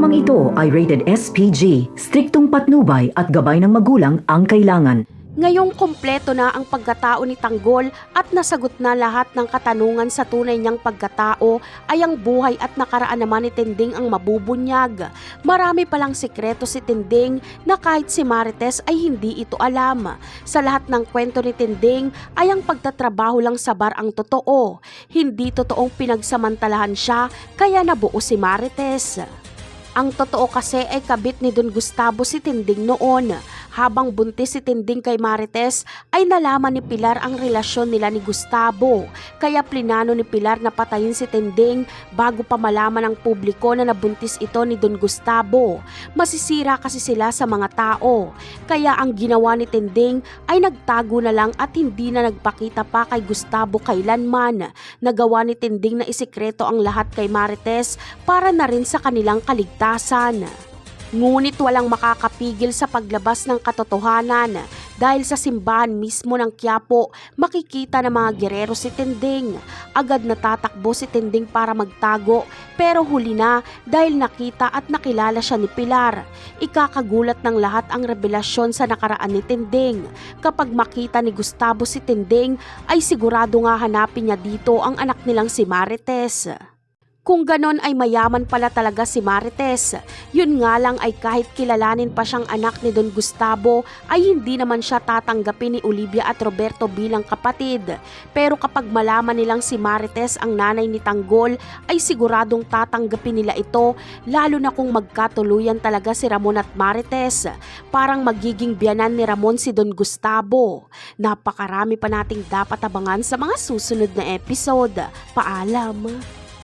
Programang ito ay rated SPG, striktong patnubay at gabay ng magulang ang kailangan. Ngayong kumpleto na ang pagkatao ni Tanggol at nasagot na lahat ng katanungan sa tunay niyang pagkatao, ay ang buhay at nakaraan naman ni Tinding ang mabubunyag. Marami palang sikreto si Tinding na kahit si Marites ay hindi ito alam. Sa lahat ng kwento ni Tinding ay ang pagtatrabaho lang sa bar ang totoo. Hindi totoong pinagsamantalahan siya kaya nabuo si Marites. Ang totoo kasi ay kabit ni Don Gustavo si Tinding noon. Habang buntis si Tinding kay Marites ay nalaman ni Pilar ang relasyon nila ni Gustavo. Kaya plinano ni Pilar na patayin si Tinding bago pa malaman ng publiko na nabuntis ito ni Don Gustavo. Masisira kasi sila sa mga tao. Kaya ang ginawa ni Tinding ay nagtago na lang at hindi na nagpakita pa kay Gustavo kailanman. Nagawa ni Tinding na isikreto ang lahat kay Marites para na rin sa kanilang kaligtasan. Ngunit walang makakapigil sa paglabas ng katotohanan dahil sa simbahan mismo ng Quiapo makikita ng mga gerero si Tinding. Agad natatakbo si Tinding para magtago pero huli na dahil nakita at nakilala siya ni Pilar. Ikakagulat ng lahat ang revelasyon sa nakaraan ni Tinding. Kapag makita ni Gustavo si Tinding ay sigurado nga hanapin niya dito ang anak nilang si Marites. Kung ganon ay mayaman pala talaga si Marites. Yun nga lang ay kahit kilalanin pa siyang anak ni Don Gustavo ay hindi naman siya tatanggapin ni Olivia at Roberto bilang kapatid. Pero kapag malaman nilang si Marites ang nanay ni Tanggol ay siguradong tatanggapin nila ito, lalo na kung magkatuluyan talaga si Ramon at Marites. Parang magiging biyanan ni Ramon si Don Gustavo. Napakarami pa nating dapat abangan sa mga susunod na episode. Paalam!